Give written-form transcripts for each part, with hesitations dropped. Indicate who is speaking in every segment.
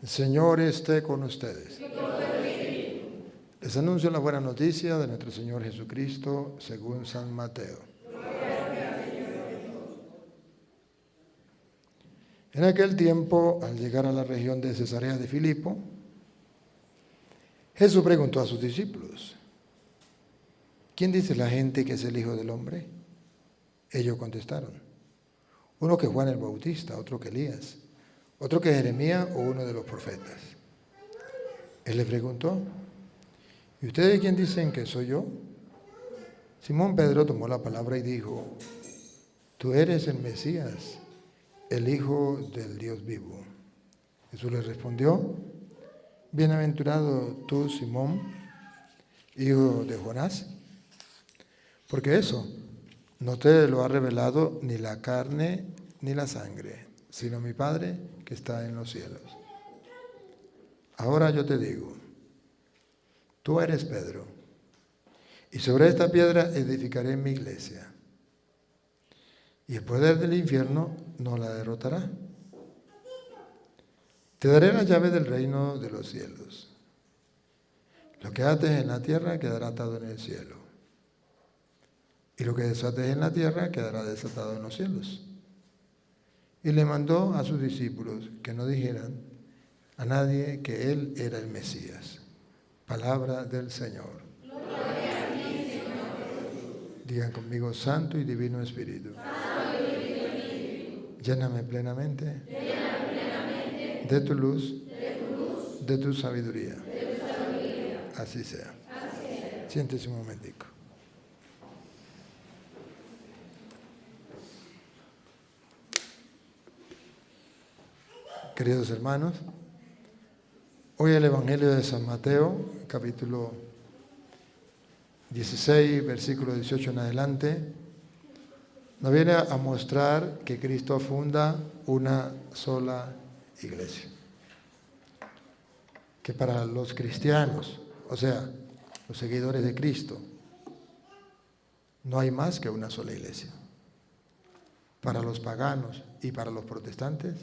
Speaker 1: El Señor esté con ustedes. Les anuncio la buena noticia de nuestro Señor Jesucristo según San Mateo. En aquel tiempo, al llegar a la región de Cesarea de Filipo, Jesús preguntó a sus discípulos: ¿quién dice la gente que es el Hijo del Hombre? Ellos contestaron: uno que Juan el Bautista, otro que Elías, otro que Jeremías o uno de los profetas. Él le preguntó: ¿y ustedes quién dicen que soy yo? Simón Pedro tomó la palabra y dijo: tú eres el Mesías, el Hijo del Dios vivo. Jesús le respondió: bienaventurado tú, Simón, hijo de Jonás, porque eso no te lo ha revelado ni la carne ni la sangre, sino mi Padre que está en los cielos. Ahora yo te digo, tú eres Pedro, y sobre esta piedra edificaré mi iglesia, y el poder del infierno no la derrotará. Te daré la llave del reino de los cielos. Lo que ates en la tierra quedará atado en el cielo, y lo que desates en la tierra quedará desatado en los cielos. Y le mandó a sus discípulos que no dijeran a nadie que él era el Mesías. Palabra del Señor.
Speaker 2: Gloria a ti, Señor Jesús.
Speaker 1: Digan conmigo: Santo y Divino Espíritu.
Speaker 2: Santo y Divino Espíritu.
Speaker 1: Lléname plenamente de tu luz, de tu sabiduría. Así sea. Siéntese un momentico. Queridos hermanos, hoy el Evangelio de San Mateo, capítulo 16, versículo 18 en adelante, nos viene a mostrar que Cristo funda una sola iglesia. Que para los cristianos, o sea, los seguidores de Cristo, no hay más que una sola iglesia. Para los paganos y para los protestantes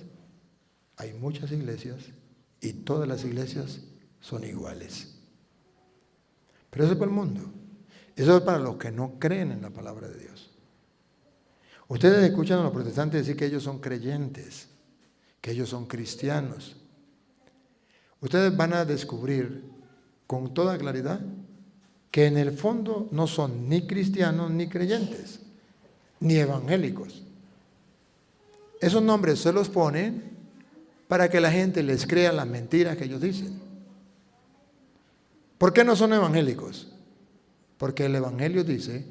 Speaker 1: hay muchas iglesias y todas las iglesias son iguales. Pero eso es para el mundo. Eso es para los que no creen en la palabra de Dios. Ustedes escuchan a los protestantes decir que ellos son creyentes, que ellos son cristianos. Ustedes van a descubrir con toda claridad que en el fondo no son ni cristianos ni creyentes, ni evangélicos. Esos nombres se los ponen para que la gente les crea las mentiras que ellos dicen. ¿Por qué no son evangélicos? Porque el Evangelio dice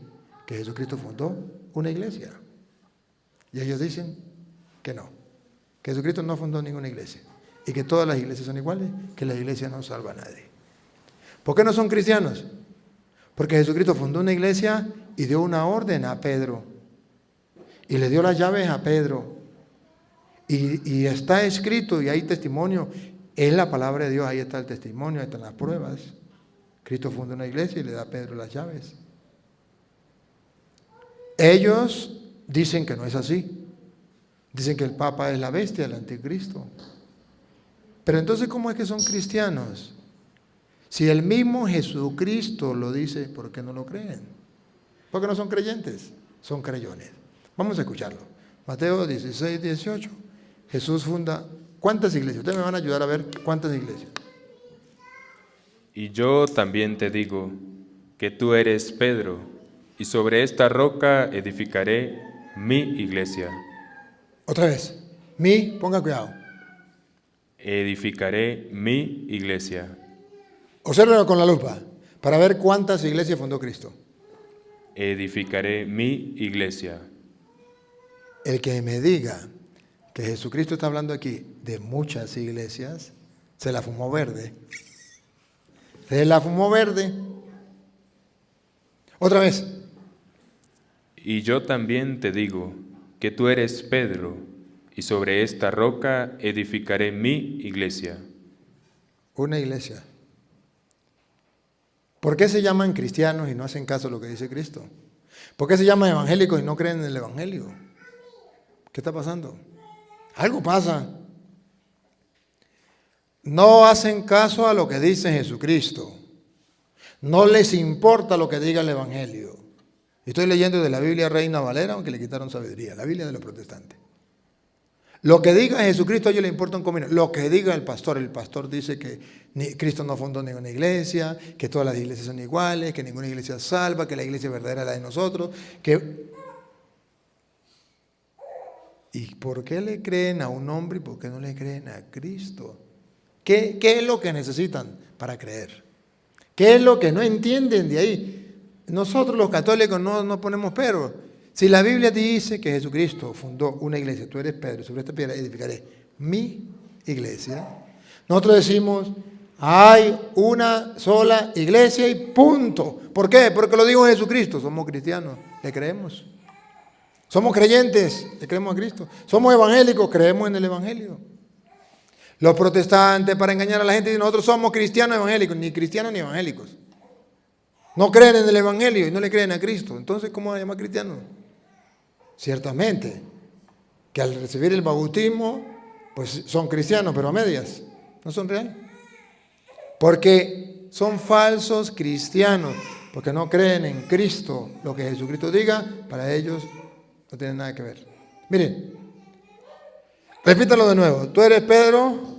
Speaker 1: que Jesucristo fundó una iglesia. Y ellos dicen que no, que Jesucristo no fundó ninguna iglesia y que todas las iglesias son iguales, que la iglesia no salva a nadie. ¿Por qué no son cristianos? Porque Jesucristo fundó una iglesia y dio una orden a Pedro y le dio las llaves a Pedro y está escrito y hay testimonio, es la palabra de Dios, ahí está el testimonio, ahí están las pruebas. Cristo funda una iglesia y le da a Pedro las llaves. Ellos dicen que no es así. Dicen que el Papa es la bestia, el anticristo. Pero entonces, ¿cómo es que son cristianos? Si el mismo Jesucristo lo dice, ¿por qué no lo creen? Porque no son creyentes, son creyones. Vamos a escucharlo. Mateo 16, 18. Jesús funda, ¿cuántas iglesias? Ustedes me van a ayudar a ver cuántas iglesias.
Speaker 3: Y yo también te digo que tú eres Pedro, y sobre esta roca edificaré mi iglesia.
Speaker 1: Otra vez. Ponga cuidado.
Speaker 3: Edificaré mi iglesia.
Speaker 1: Obsérvelo con la lupa para ver cuántas iglesias fundó Cristo.
Speaker 3: Edificaré mi iglesia.
Speaker 1: El que me diga que Jesucristo está hablando aquí de muchas iglesias, se la fumó verde. Se la fumó verde. Otra vez.
Speaker 3: Y yo también te digo que tú eres Pedro, y sobre esta roca edificaré mi iglesia.
Speaker 1: Una iglesia. ¿Por qué se llaman cristianos y no hacen caso a lo que dice Cristo? ¿Por qué se llaman evangélicos y no creen en el evangelio? ¿Qué está pasando? Algo pasa. no hacen caso a lo que dice Jesucristo. No les importa lo que diga el Evangelio. Estoy leyendo de la Biblia Reina Valera, aunque le quitaron sabiduría, la Biblia de los protestantes. Lo que diga Jesucristo a ellos les importa un comino. Lo que diga el pastor dice que Cristo no fundó ninguna iglesia, que todas las iglesias son iguales, que ninguna iglesia salva, que la iglesia verdadera es la de nosotros. ¿Y por qué le creen a un hombre y por qué no le creen a Cristo? ¿Qué es lo que necesitan para creer? ¿Qué es lo que no entienden de ahí? Nosotros los católicos no ponemos pero. Si la Biblia dice que Jesucristo fundó una iglesia, tú eres Pedro, sobre esta piedra edificaré mi iglesia. Nosotros decimos, hay una sola iglesia y punto. ¿Por qué? Porque lo dijo Jesucristo. Somos cristianos, le creemos. Somos creyentes, le creemos a Cristo. Somos evangélicos, creemos en el evangelio. Los protestantes, para engañar a la gente, dicen, nosotros somos cristianos evangélicos, ni cristianos ni evangélicos. No creen en el evangelio y no le creen a Cristo. Entonces, ¿cómo van a llamar cristianos? Ciertamente, que al recibir el bautismo, pues son cristianos, pero a medias, no son reales. Porque son falsos cristianos, porque no creen en Cristo. Lo que Jesucristo diga, para ellos no tiene nada que ver. Miren, repítalo de nuevo. Tú eres Pedro.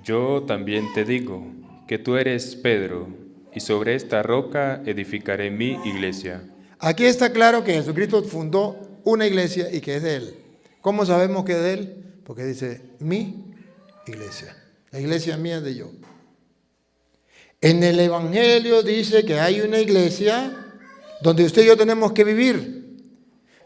Speaker 3: Yo también te digo que tú eres Pedro, y sobre esta roca edificaré mi iglesia.
Speaker 1: Aquí está claro que Jesucristo fundó una iglesia y que es de Él. ¿Cómo sabemos que es de Él? Porque dice, mi iglesia. La iglesia mía es de yo. En el Evangelio dice que hay una iglesia donde usted y yo tenemos que vivir.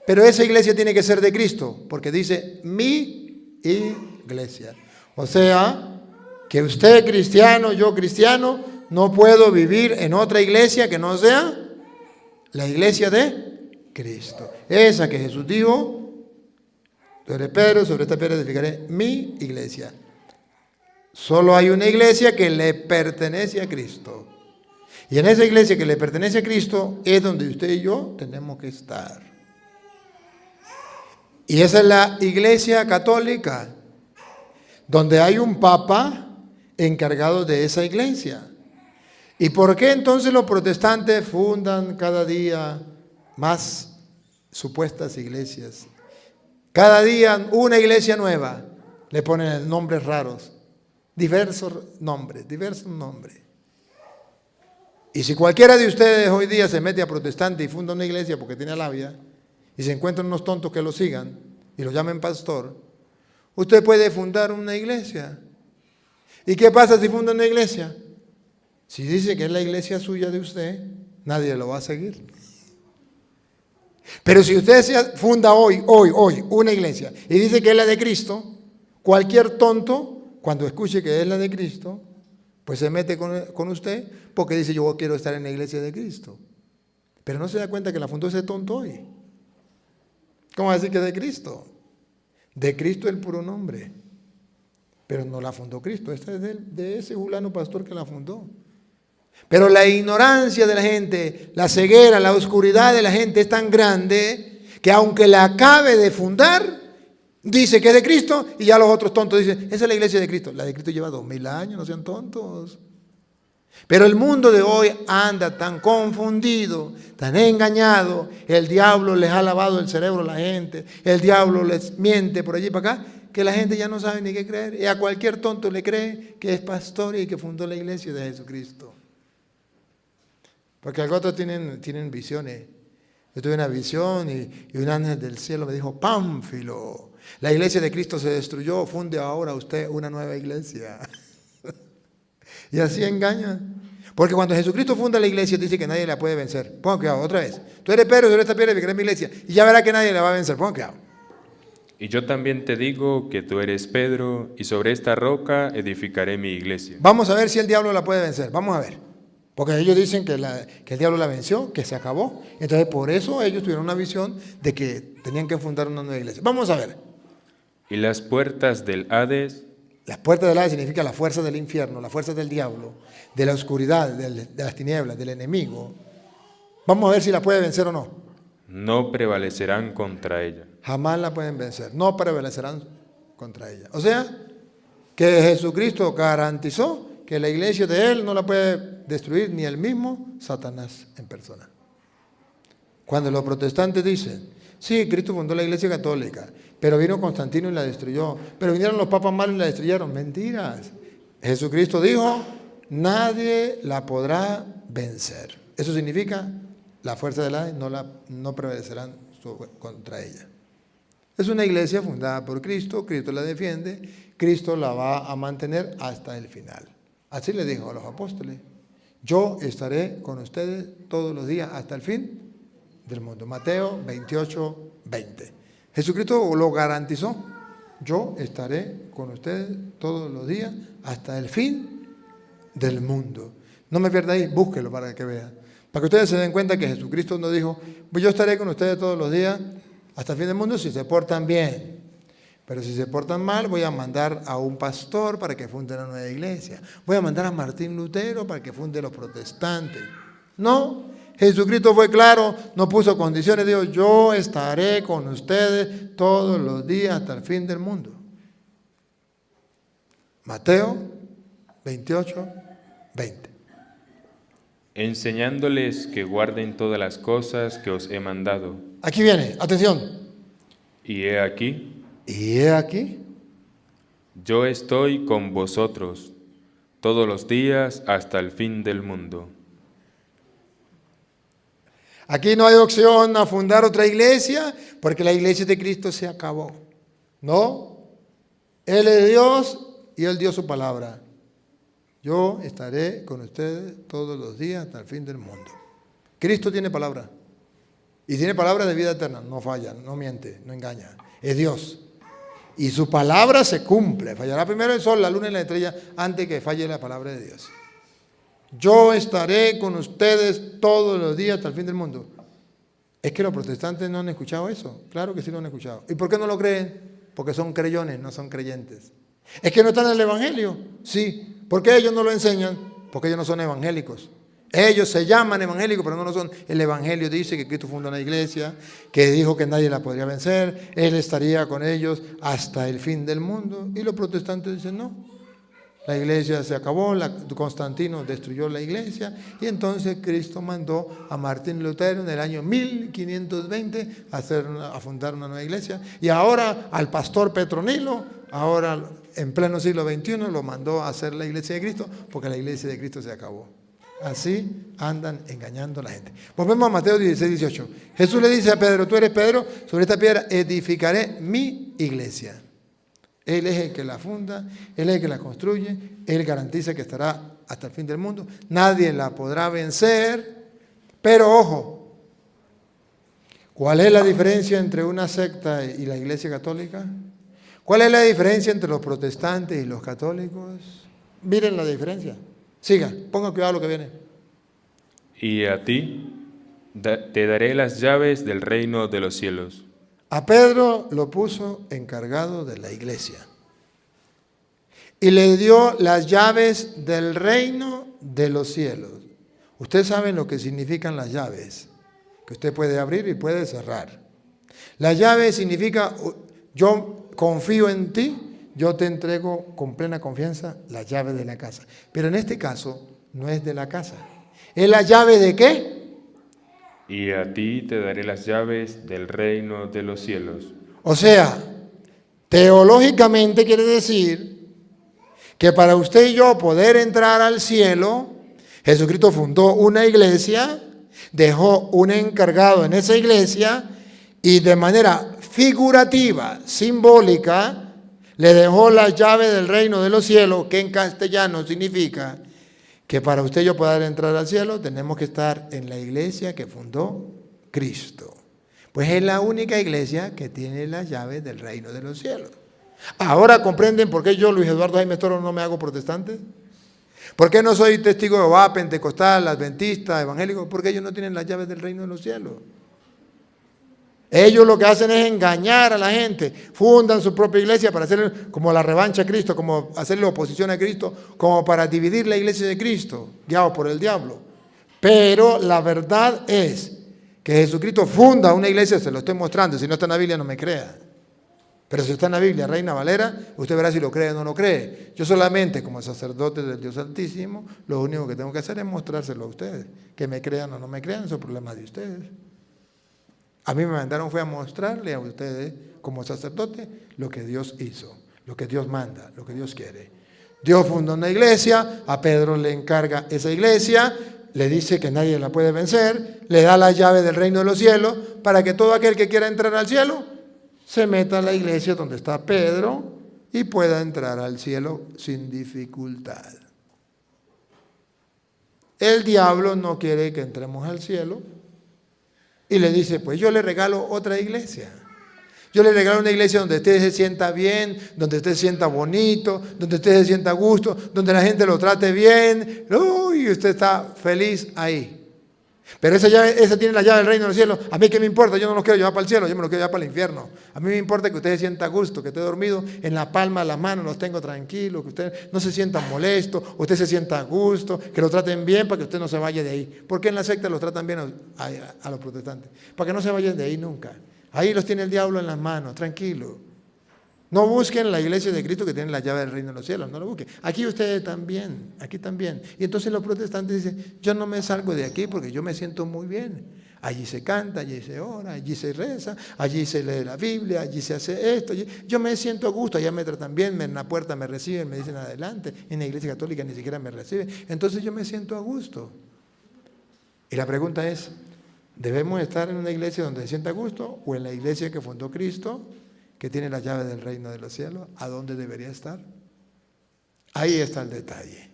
Speaker 1: Pero esa iglesia tiene que ser de Cristo, porque dice, mi iglesia. O sea, que usted cristiano, yo cristiano, no puedo vivir en otra iglesia que no sea la iglesia de Cristo. Esa que Jesús dijo, tú eres Pedro, sobre esta piedra edificaré mi iglesia. Solo hay una iglesia que le pertenece a Cristo. Y en esa iglesia que le pertenece a Cristo es donde usted y yo tenemos que estar. Y esa es la iglesia católica, donde hay un papa encargado de esa iglesia. ¿Y por qué entonces los protestantes fundan cada día más supuestas iglesias? Cada día una iglesia nueva, le ponen nombres raros, diversos nombres. Y si cualquiera de ustedes hoy día se mete a protestante y funda una iglesia porque tiene labia, y se encuentran unos tontos que lo sigan y lo llamen pastor, usted puede fundar una iglesia. ¿Y qué pasa si funda una iglesia? Si dice que es la iglesia suya de usted, nadie lo va a seguir. Pero si usted funda hoy, una iglesia y dice que es la de Cristo, cualquier tonto, cuando escuche que es la de Cristo, pues se mete con usted porque dice yo quiero estar en la iglesia de Cristo. Pero no se da cuenta que la fundó ese tonto hoy. ¿Cómo va a decir que es de Cristo? De Cristo el puro nombre. Pero no la fundó Cristo, esta es de ese fulano pastor que la fundó. Pero la ignorancia de la gente, la ceguera, la oscuridad de la gente es tan grande que aunque la acabe de fundar, dice que es de Cristo y ya los otros tontos dicen, esa es la iglesia de Cristo. La de Cristo lleva 2000 años, no sean tontos. Pero el mundo de hoy anda tan confundido, tan engañado, el diablo les ha lavado el cerebro a la gente, el diablo les miente por allí y para acá, que la gente ya no sabe ni qué creer. Y a cualquier tonto le cree que es pastor y que fundó la iglesia de Jesucristo. Porque algunos tienen visiones. Yo tuve una visión y un ángel del cielo me dijo, Pánfilo, la iglesia de Cristo se destruyó, funde ahora usted una nueva iglesia. Y así engañan. Porque cuando Jesucristo funda la iglesia, dice que nadie la puede vencer. Pongan cuidado, otra vez. Tú eres Pedro, sobre esta piedra edificaré mi iglesia. Y ya verá que nadie la va a vencer. Pongan cuidado.
Speaker 3: Y yo también te digo que tú eres Pedro, y sobre esta roca edificaré mi iglesia.
Speaker 1: Vamos a ver si el diablo la puede vencer. Vamos a ver. Porque ellos dicen que el diablo la venció, que se acabó. Entonces, por eso ellos tuvieron una visión de que tenían que fundar una nueva iglesia. Vamos a ver.
Speaker 3: Y las puertas del Hades.
Speaker 1: Las puertas del Hades significa la fuerza del infierno, la fuerza del diablo, de la oscuridad, de las tinieblas, del enemigo. Vamos a ver si la puede vencer o no.
Speaker 3: No prevalecerán contra ella.
Speaker 1: Jamás la pueden vencer. No prevalecerán contra ella. O sea, que Jesucristo garantizó que la iglesia de Él no la puede destruir ni el mismo Satanás en persona. Cuando los protestantes dicen, sí, Cristo fundó la iglesia católica, pero vino Constantino y la destruyó, pero vinieron los papas malos y la destruyeron. Mentiras. Jesucristo dijo, nadie la podrá vencer. Eso significa, la fuerza del Hades no prevalecerán contra ella. Es una iglesia fundada por Cristo, Cristo la defiende, Cristo la va a mantener hasta el final. Así le dijo a los apóstoles, yo estaré con ustedes todos los días hasta el fin del mundo. Mateo 28, 20. Jesucristo lo garantizó, yo estaré con ustedes todos los días hasta el fin del mundo. No me pierda ahí, búsquelo para que vean. Para que ustedes se den cuenta que Jesucristo no dijo, pues yo estaré con ustedes todos los días hasta el fin del mundo si se portan bien. Pero si se portan mal, voy a mandar a un pastor para que funde una nueva iglesia. Voy a mandar a Martín Lutero para que funde los protestantes. No, Jesucristo fue claro, no puso condiciones, dijo, yo estaré con ustedes todos los días hasta el fin del mundo. Mateo 28, 20.
Speaker 3: Enseñándoles que guarden todas las cosas que os he mandado.
Speaker 1: Aquí viene, atención.
Speaker 3: Y he aquí, yo estoy con vosotros todos los días hasta el fin del mundo.
Speaker 1: Aquí no hay opción a fundar otra iglesia, porque la iglesia de Cristo se acabó. No, Él es Dios y Él dio su palabra. Yo estaré con ustedes todos los días hasta el fin del mundo. Cristo tiene palabra. Y tiene palabra de vida eterna. No falla, no miente, no engaña. Es Dios. Y su palabra se cumple. Fallará primero el sol, la luna y la estrella antes que falle la palabra de Dios. Yo estaré con ustedes todos los días hasta el fin del mundo. ¿Es que los protestantes no han escuchado eso? Claro que sí lo han escuchado. ¿Y por qué no lo creen? Porque son creyentes, no son creyentes. ¿Es que no están en el Evangelio? Sí. ¿Por qué ellos no lo enseñan? Porque ellos no son evangélicos. Ellos se llaman evangélicos, pero no lo son. El Evangelio dice que Cristo fundó una iglesia, que dijo que nadie la podría vencer, Él estaría con ellos hasta el fin del mundo. Y los protestantes dicen no. La iglesia se acabó, Constantino destruyó la iglesia y entonces Cristo mandó a Martín Lutero en el año 1520 a fundar una nueva iglesia. Y ahora al pastor Petronilo, ahora en pleno siglo XXI, lo mandó a hacer la iglesia de Cristo porque la iglesia de Cristo se acabó. Así andan engañando a la gente. Volvemos a Mateo 16, 18. Jesús le dice a Pedro, tú eres Pedro, sobre esta piedra edificaré mi iglesia. Él es el que la funda, Él es el que la construye, Él garantiza que estará hasta el fin del mundo. Nadie la podrá vencer, pero ojo, ¿cuál es la diferencia entre una secta y la iglesia católica? ¿Cuál es la diferencia entre los protestantes y los católicos? Miren la diferencia. Siga, ponga cuidado a lo que viene.
Speaker 3: Y a ti te daré las llaves del reino de los cielos.
Speaker 1: A Pedro lo puso encargado de la iglesia y le dio las llaves del reino de los cielos. Ustedes saben lo que significan las llaves, que usted puede abrir y puede cerrar. La llave significa, yo confío en ti, yo te entrego con plena confianza las llaves de la casa. Pero en este caso no es de la casa. ¿Es la llave de qué?
Speaker 3: Y a ti te daré las llaves del reino de los cielos.
Speaker 1: O sea, teológicamente quiere decir que para usted y yo poder entrar al cielo, Jesucristo fundó una iglesia, dejó un encargado en esa iglesia y de manera figurativa, simbólica, le dejó las llaves del reino de los cielos, que en castellano significa que para usted y yo poder entrar al cielo tenemos que estar en la iglesia que fundó Cristo. Pues es la única iglesia que tiene las llaves del reino de los cielos. Ahora comprenden por qué yo, Luis Eduardo Jaime Toro, no me hago protestante. ¿Por qué no soy testigo de Jehová, pentecostal, adventista, evangélico? Porque ellos no tienen las llaves del reino de los cielos. Ellos lo que hacen es engañar a la gente, fundan su propia iglesia para hacer como la revancha a Cristo, como hacerle oposición a Cristo, como para dividir la iglesia de Cristo, guiados por el diablo. Pero la verdad es que Jesucristo funda una iglesia, se lo estoy mostrando, si no está en la Biblia no me crea. Pero si está en la Biblia, Reina Valera, usted verá si lo cree o no lo cree. Yo solamente, como sacerdote del Dios Altísimo, lo único que tengo que hacer es mostrárselo a ustedes. Que me crean o no me crean, eso es problema de ustedes. A mí me mandaron fue a mostrarle a ustedes, como sacerdote, lo que Dios hizo, lo que Dios manda, lo que Dios quiere. Dios fundó una iglesia, a Pedro le encarga esa iglesia, le dice que nadie la puede vencer, le da la llave del reino de los cielos, para que todo aquel que quiera entrar al cielo se meta a la iglesia donde está Pedro y pueda entrar al cielo sin dificultad. El diablo no quiere que entremos al cielo y le dice, pues yo le regalo otra iglesia. Yo le regalo una iglesia donde usted se sienta bien, donde usted se sienta bonito, donde usted se sienta a gusto, donde la gente lo trate bien. Uy, usted está feliz ahí. Pero esa tiene la llave del reino de los cielos. A mí qué me importa, yo no los quiero llevar para el cielo, yo me los quiero llevar para el infierno. A mí me importa que usted se sienta a gusto, que esté dormido en la palma de las manos, los tengo tranquilos, que usted no se sienta molesto, usted se sienta a gusto, que lo traten bien para que usted no se vaya de ahí. ¿Por qué en la secta los tratan bien a los protestantes? Para que no se vayan de ahí nunca. Ahí los tiene el diablo en las manos, tranquilo. No busquen la iglesia de Cristo que tiene la llave del reino de los cielos, no lo busquen. Aquí ustedes también, aquí también. Y entonces los protestantes dicen, yo no me salgo de aquí porque yo me siento muy bien. Allí se canta, allí se ora, allí se reza, allí se lee la Biblia, allí se hace esto. Yo me siento a gusto, allá me tratan bien, en la puerta me reciben, me dicen adelante. En la iglesia católica ni siquiera me reciben. Entonces yo me siento a gusto. Y la pregunta es, ¿debemos estar en una iglesia donde se sienta a gusto o en la iglesia que fundó Cristo, que tiene la llave del reino de los cielos? ¿A dónde debería estar? Ahí está el detalle.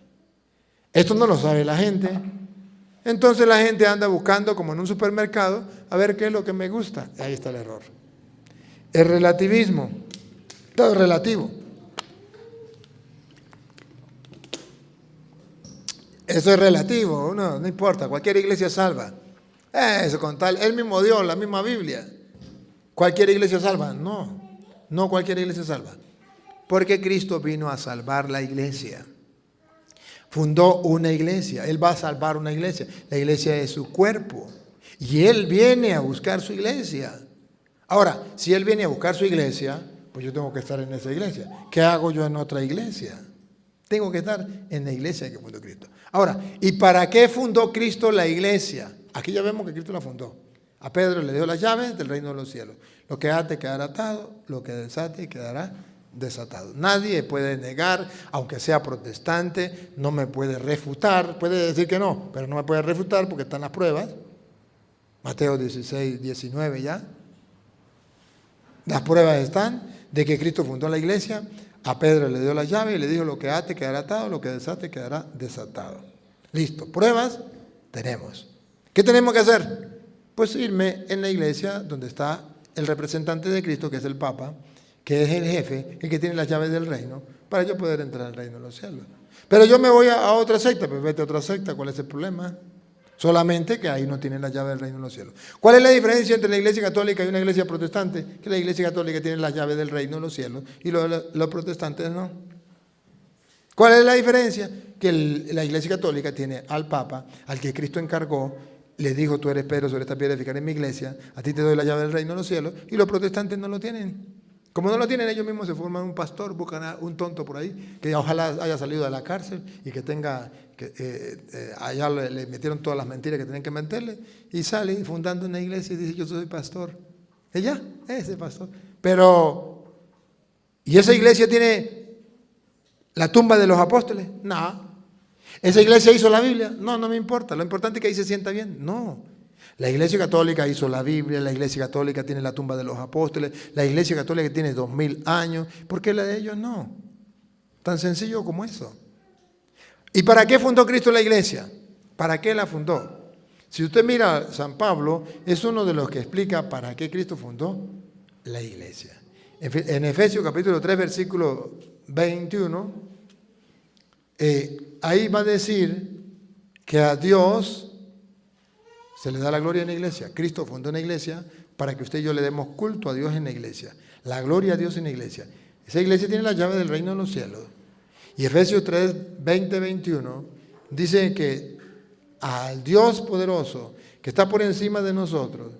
Speaker 1: Esto no lo sabe la gente. Entonces la gente anda buscando, como en un supermercado, a ver qué es lo que me gusta. Ahí está el error. El relativismo. Todo es relativo. Eso es relativo. No importa. Cualquier iglesia salva. Eso con tal. El mismo Dios, la misma Biblia. ¿Cualquier iglesia salva? No cualquier iglesia salva. Porque Cristo vino a salvar la iglesia. Fundó una iglesia. Él va a salvar una iglesia. La iglesia es su cuerpo. Y Él viene a buscar su iglesia. Ahora, si Él viene a buscar su iglesia, pues yo tengo que estar en esa iglesia. ¿Qué hago yo en otra iglesia? Tengo que estar en la iglesia que fundó Cristo. Ahora, ¿y para qué fundó Cristo la iglesia? Aquí ya vemos que Cristo la fundó. A Pedro le dio las llaves del reino de los cielos. Lo que ate quedará atado, lo que desate quedará desatado. Nadie puede negar, aunque sea protestante, no me puede refutar. Puede decir que no, pero no me puede refutar porque están las pruebas. Mateo 16, 19 ya. Las pruebas están de que Cristo fundó la iglesia. A Pedro le dio la llave y le dijo, lo que ate quedará atado, lo que desate quedará desatado. Listo, pruebas tenemos. ¿Qué tenemos que hacer? Pues irme en la iglesia donde está el representante de Cristo, que es el Papa, que es el jefe, el que tiene las llaves del reino, para yo poder entrar al reino de los cielos. Pero yo me voy a otra secta, pues vete a otra secta, ¿cuál es el problema? Solamente que ahí no tienen la llave del reino de los cielos. ¿Cuál es la diferencia entre la iglesia católica y una iglesia protestante? Que la iglesia católica tiene la llave del reino de los cielos y los protestantes no. ¿Cuál es la diferencia? Que la iglesia católica tiene al Papa, al que Cristo encargó, le dijo, tú eres Pedro, sobre esta piedra edificaré mi iglesia, a ti te doy la llave del reino de los cielos, y los protestantes no lo tienen. Como no lo tienen, ellos mismos se forman un pastor, buscan a un tonto por ahí, que ojalá haya salido de la cárcel y que tenga, allá le metieron todas las mentiras que tenían que meterle, y sale fundando una iglesia y dice, yo soy pastor. Ella, ese pastor. Pero, ¿y esa iglesia tiene la tumba de los apóstoles? No. ¿Esa iglesia hizo la Biblia? No me importa. Lo importante es que ahí se sienta bien. No. La iglesia católica hizo la Biblia, la iglesia católica tiene la tumba de los apóstoles, la iglesia católica tiene 2000 años. ¿Por qué la de ellos no? Tan sencillo como eso. ¿Y para qué fundó Cristo la iglesia? ¿Para qué la fundó? Si usted mira, San Pablo es uno de los que explica para qué Cristo fundó la iglesia. En Efesios capítulo 3, versículo 21, ahí va a decir que a Dios se le da la gloria en la iglesia. Cristo fundó una iglesia para que usted y yo le demos culto a Dios en la iglesia. La gloria a Dios en la iglesia. Esa iglesia tiene la llave del reino de los cielos. Y Efesios 3, 20, 21 dice que al Dios poderoso que está por encima de nosotros,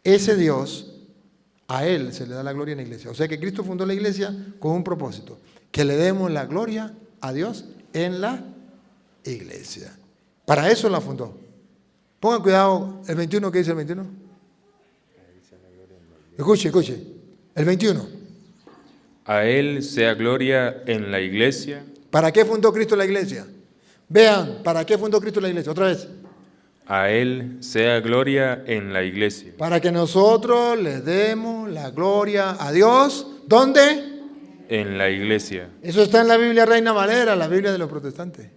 Speaker 1: ese Dios A Él se le da la gloria en la iglesia. O sea que Cristo fundó la iglesia con un propósito, que le demos la gloria a Dios en la iglesia. Para eso la fundó. Pongan cuidado, el 21, ¿qué dice el 21? Escuche, el 21.
Speaker 3: A Él sea gloria en la iglesia.
Speaker 1: ¿Para qué fundó Cristo la iglesia? Vean, ¿para qué fundó Cristo la iglesia? Otra vez.
Speaker 3: A Él sea gloria en la iglesia.
Speaker 1: Para que nosotros le demos la gloria a Dios. ¿Dónde?
Speaker 3: En la iglesia.
Speaker 1: Eso está en la Biblia Reina Valera, la Biblia de los protestantes.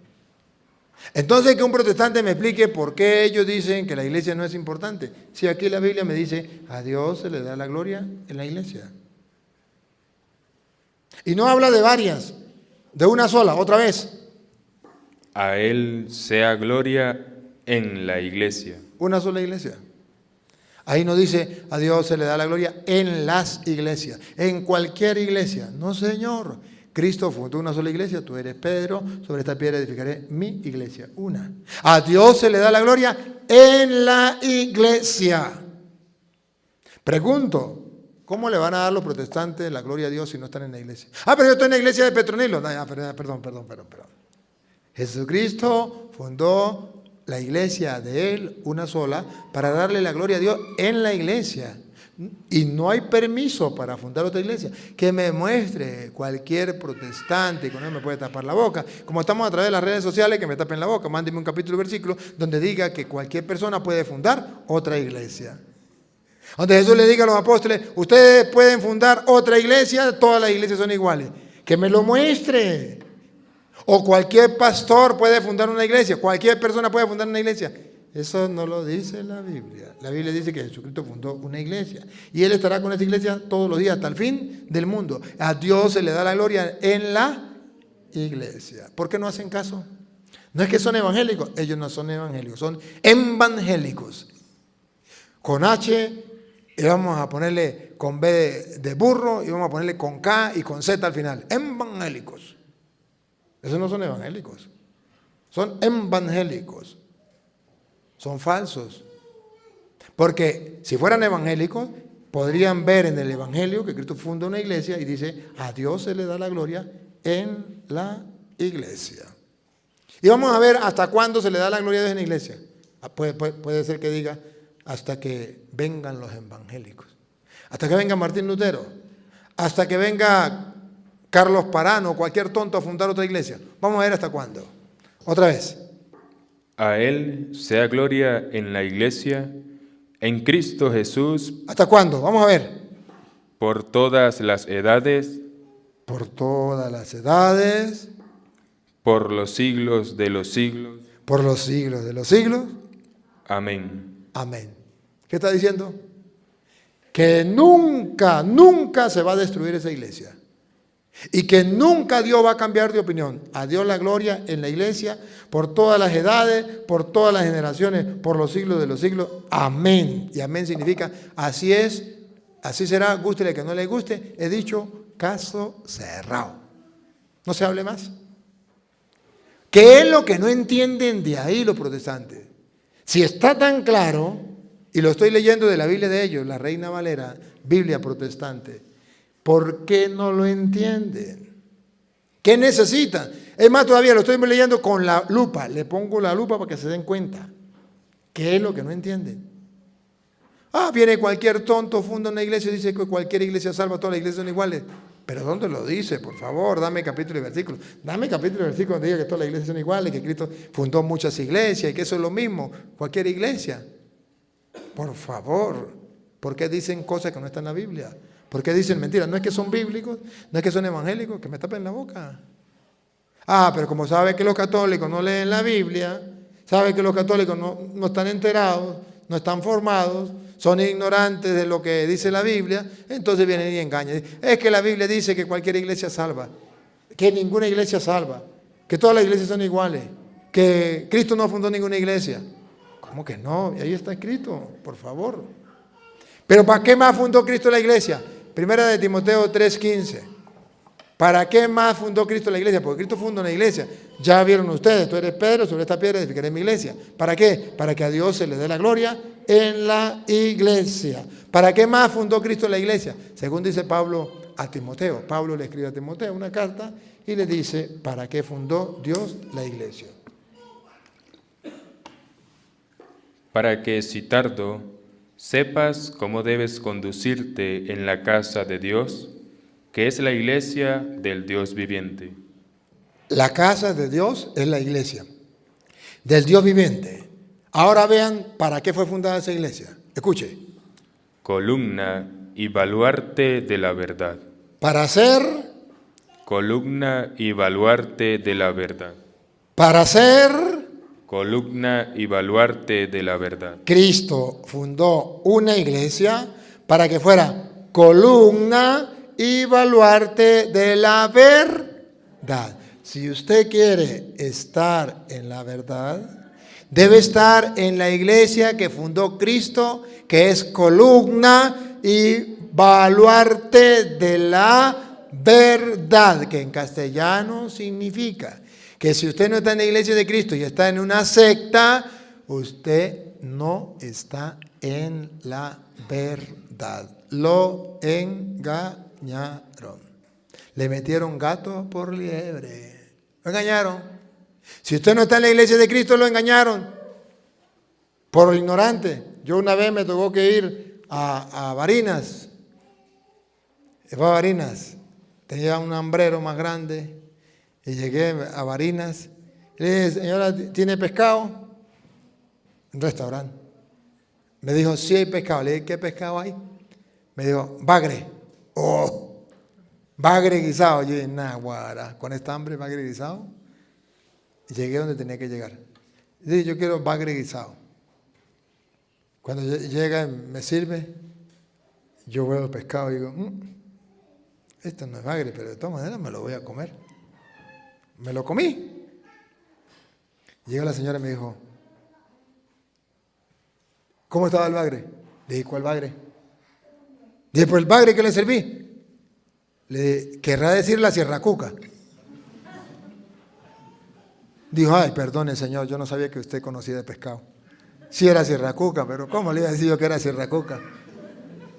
Speaker 1: Entonces que un protestante me explique por qué ellos dicen que la iglesia no es importante. Si aquí la Biblia me dice, a Dios se le da la gloria en la iglesia. Y no habla de varias, de una sola, otra vez.
Speaker 3: A Él sea gloria en la iglesia.
Speaker 1: Una sola iglesia. Ahí no dice, a Dios se le da la gloria en las iglesias, en cualquier iglesia. No, Señor. Cristo fundó una sola iglesia, tú eres Pedro, sobre esta piedra edificaré mi iglesia, una. A Dios se le da la gloria en la iglesia. Pregunto, ¿cómo le van a dar los protestantes la gloria a Dios si no están en la iglesia? Pero yo estoy en la iglesia de Petronilo. Perdón. Jesucristo fundó la iglesia de Él, una sola, para darle la gloria a Dios en la iglesia. Y no hay permiso para fundar otra iglesia. Que me muestre cualquier protestante que no me puede tapar la boca. Como estamos a través de las redes sociales, que me tapen la boca. Mándeme un capítulo y versículo donde diga que cualquier persona puede fundar otra iglesia. Donde Jesús le diga a los apóstoles, ustedes pueden fundar otra iglesia, todas las iglesias son iguales. Que me lo muestre. O cualquier pastor puede fundar una iglesia, cualquier persona puede fundar una iglesia. Eso no lo dice la Biblia. La Biblia dice que Jesucristo fundó una iglesia. Y Él estará con esa iglesia todos los días hasta el fin del mundo. A Dios se le da la gloria en la iglesia. ¿Por qué no hacen caso? No es que son evangélicos. Ellos no son evangélicos, son evangélicos. Con H, y vamos a ponerle con B de burro, y vamos a ponerle con K y con Z al final. Evangélicos. Esos no son evangélicos. Son evangélicos. Son falsos. Porque si fueran evangélicos, podrían ver en el evangelio que Cristo funda una iglesia y dice, a Dios se le da la gloria en la iglesia. Y vamos a ver hasta cuándo se le da la gloria a Dios en la iglesia. Puede ser que diga, hasta que vengan los evangélicos. Hasta que venga Martín Lutero. Hasta que venga Carlos Parano o cualquier tonto a fundar otra iglesia. Vamos a ver hasta cuándo. Otra vez.
Speaker 3: A Él sea gloria en la iglesia, en Cristo Jesús.
Speaker 1: ¿Hasta cuándo? Vamos a ver.
Speaker 3: Por todas las edades.
Speaker 1: Por todas las edades.
Speaker 3: Por los siglos de los siglos.
Speaker 1: Por los siglos de los siglos.
Speaker 3: Amén.
Speaker 1: Amén. ¿Qué está diciendo? Que nunca, nunca se va a destruir esa iglesia. Y que nunca Dios va a cambiar de opinión. A Dios la gloria en la iglesia, por todas las edades, por todas las generaciones, por los siglos de los siglos. Amén. Y amén significa, así es, así será, gústele que no le guste. He dicho, caso cerrado. No se hable más. ¿Qué es lo que no entienden de ahí los protestantes? Si está tan claro, y lo estoy leyendo de la Biblia de ellos, la Reina Valera, Biblia protestante, ¿por qué no lo entienden? ¿Qué necesitan? Es más, todavía lo estoy leyendo con la lupa. Le pongo la lupa para que se den cuenta. ¿Qué es lo que no entienden? Viene cualquier tonto, funda una iglesia y dice que cualquier iglesia salva, todas las iglesias son iguales. ¿Pero dónde lo dice? Por favor, dame capítulo y versículo. Dame capítulo y versículo donde diga que todas las iglesias son iguales, que Cristo fundó muchas iglesias y que eso es lo mismo, cualquier iglesia. Por favor, ¿por qué dicen cosas que no están en la Biblia? ¿Por qué dicen mentiras? No es que son bíblicos, no es que son evangélicos, que me tapen la boca. Pero como sabe que los católicos no leen la Biblia, sabe que los católicos no están enterados, no están formados, son ignorantes de lo que dice la Biblia, entonces vienen y engañan. Es que la Biblia dice que cualquier iglesia salva, que ninguna iglesia salva, que todas las iglesias son iguales, que Cristo no fundó ninguna iglesia. ¿Cómo que no? Y ahí está escrito, por favor. ¿Pero para qué más fundó Cristo la iglesia? Primera de Timoteo 3:15. ¿Para qué más fundó Cristo la iglesia? Porque Cristo fundó una iglesia. Ya vieron ustedes, tú eres Pedro, sobre esta piedra edificaré mi iglesia. ¿Para qué? Para que a Dios se le dé la gloria en la iglesia. ¿Para qué más fundó Cristo la iglesia? Según dice Pablo a Timoteo. Pablo le escribe a Timoteo una carta y le dice, ¿para qué fundó Dios la iglesia?
Speaker 3: Para que si tardo, sepas cómo debes conducirte en la casa de Dios, que es la iglesia del Dios viviente.
Speaker 1: La casa de Dios es la iglesia del Dios viviente. Ahora vean para qué fue fundada esa iglesia. Escuche.
Speaker 3: Columna y baluarte de la verdad.
Speaker 1: Para ser,
Speaker 3: Columna y baluarte de la verdad.
Speaker 1: para ser,
Speaker 3: Columna y baluarte de la verdad.
Speaker 1: Cristo fundó una iglesia para que fuera columna y baluarte de la verdad. Si usted quiere estar en la verdad, debe estar en la iglesia que fundó Cristo, que es columna y baluarte de la verdad, que en castellano significa que si usted no está en la iglesia de Cristo y está en una secta, usted no está en la verdad. Lo engañaron. Le metieron gato por liebre. Lo engañaron. Si usted no está en la iglesia de Cristo, lo engañaron. Por ignorante. Yo una vez me tocó que ir a Barinas. Fue a Barinas. Tenía un hambrero más grande. Y llegué a Barinas. Le dije, señora, ¿tiene pescado? Un restaurante. Me dijo, sí hay pescado. Le dije, ¿qué pescado hay? Me dijo, bagre. Oh, bagre guisado. Yo dije, nah, guara, con esta hambre, bagre guisado. Y llegué donde tenía que llegar. Y dije, yo quiero bagre guisado. Cuando llega y me sirve, yo veo el pescado y digo, esto no es bagre, pero de todas maneras me lo voy a comer. Me lo comí. Llegó la señora y me dijo, ¿cómo estaba el bagre? Le dije, ¿cuál bagre? Dije, pues el bagre que le serví. Le dije, querrá decir la Sierra Cuca. Dijo, ay, perdone señor, yo no sabía que usted conocía de pescado. Sí era Sierra Cuca, pero ¿cómo le iba a decir yo que era Sierra Cuca?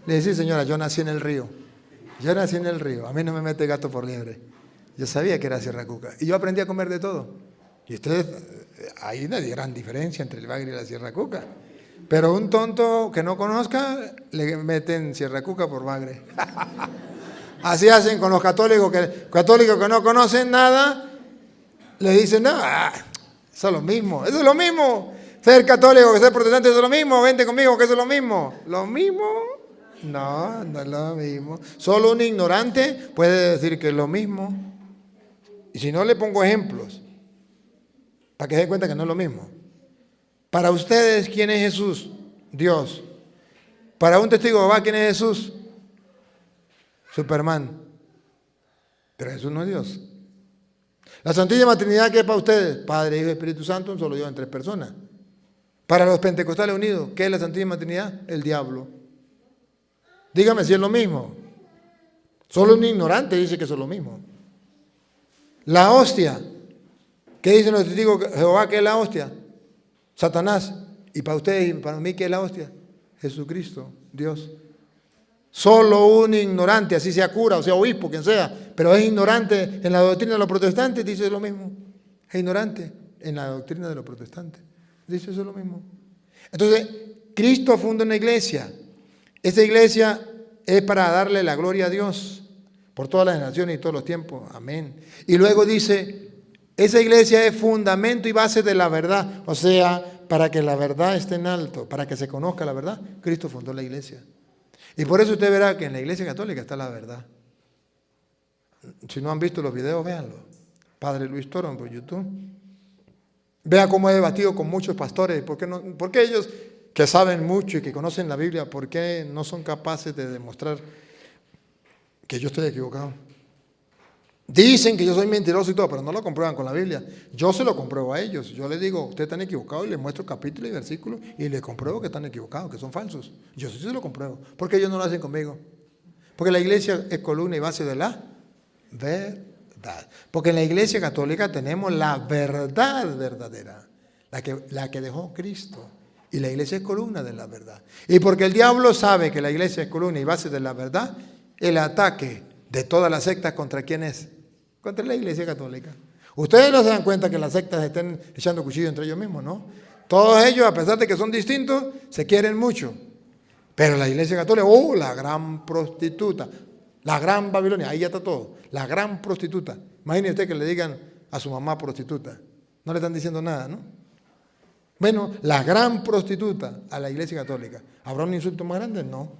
Speaker 1: Le dije, sí señora, yo nací en el río. Yo nací en el río, a mí no me mete gato por liebre. Yo sabía que era Sierra Cuca. Y yo aprendí a comer de todo. Y ustedes, hay una gran diferencia entre el bagre y la Sierra Cuca. Pero un tonto que no conozca, le meten Sierra Cuca por bagre. Así hacen con los católicos que no conocen nada, le dicen, no, eso es lo mismo, eso es lo mismo. Ser católico que ser protestante es lo mismo, vente conmigo que eso es lo mismo. ¿Lo mismo? No, no es lo mismo. Solo un ignorante puede decir que es lo mismo. Y si no, le pongo ejemplos, para que se den cuenta que no es lo mismo. Para ustedes, ¿quién es Jesús? Dios. Para un testigo de Jehová, ¿quién es Jesús? Superman. Pero Jesús no es Dios. La Santísima Trinidad, ¿qué es para ustedes? Padre, Hijo y Espíritu Santo, un solo Dios en tres personas. Para los pentecostales unidos, ¿qué es la Santísima Trinidad? El diablo. Dígame si es lo mismo. Solo un ignorante dice que eso es lo mismo. La hostia. ¿Qué dicen los testigos de Jehová que es la hostia? Satanás. Y para ustedes y para mí, ¿qué es la hostia? Jesucristo, Dios. Solo un ignorante, así sea cura o sea obispo, quien sea, pero es ignorante en la doctrina de los protestantes, dice lo mismo. Es ignorante en la doctrina de los protestantes, dice eso lo mismo. Entonces, Cristo funda una iglesia. Esa iglesia es para darle la gloria a Dios por todas las generaciones y todos los tiempos. Amén. Y luego dice, esa iglesia es fundamento y base de la verdad. O sea, para que la verdad esté en alto, para que se conozca la verdad, Cristo fundó la iglesia. Y por eso usted verá que en la iglesia católica está la verdad. Si no han visto los videos, véanlo. Padre Luis Toro por YouTube. Vea cómo he debatido con muchos pastores. ¿Por qué ellos que saben mucho y que conocen la Biblia, por qué no son capaces de demostrar que yo estoy equivocado? Dicen que yo soy mentiroso y todo, pero no lo comprueban con la Biblia. Yo se lo compruebo a ellos. Yo les digo, ustedes están equivocados y les muestro capítulo y versículo y les compruebo que están equivocados, que son falsos. Yo sí se lo compruebo. ¿Por qué ellos no lo hacen conmigo? Porque la iglesia es columna y base de la verdad. Porque en la Iglesia Católica tenemos la verdad verdadera, la que dejó Cristo. Y la Iglesia es columna de la verdad. Y porque el diablo sabe que la Iglesia es columna y base de la verdad, el ataque de todas las sectas, ¿contra quién es? Contra la Iglesia Católica. Ustedes no se dan cuenta que las sectas estén echando cuchillo entre ellos mismos, ¿no? Todos ellos, a pesar de que son distintos, se quieren mucho. Pero la Iglesia Católica, la gran prostituta, la gran Babilonia, ahí ya está todo, la gran prostituta. Imagínese usted que le digan a su mamá prostituta. No le están diciendo nada, ¿no? Bueno, la gran prostituta a la Iglesia Católica. ¿Habrá un insulto más grande? No.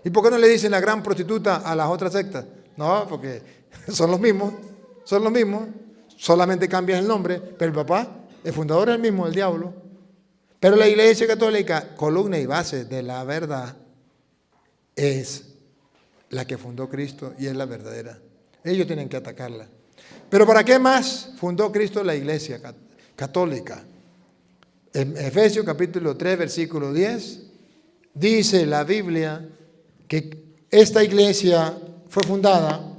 Speaker 1: ¿Y por qué no le dicen la gran prostituta a las otras sectas? No, porque son los mismos, solamente cambian el nombre, pero el papá, el fundador es el mismo, el diablo. Pero la Iglesia Católica, columna y base de la verdad, es la que fundó Cristo y es la verdadera. Ellos tienen que atacarla. Pero ¿para qué más fundó Cristo la Iglesia Católica? En Efesios capítulo 3, versículo 10, dice la Biblia que esta iglesia fue fundada,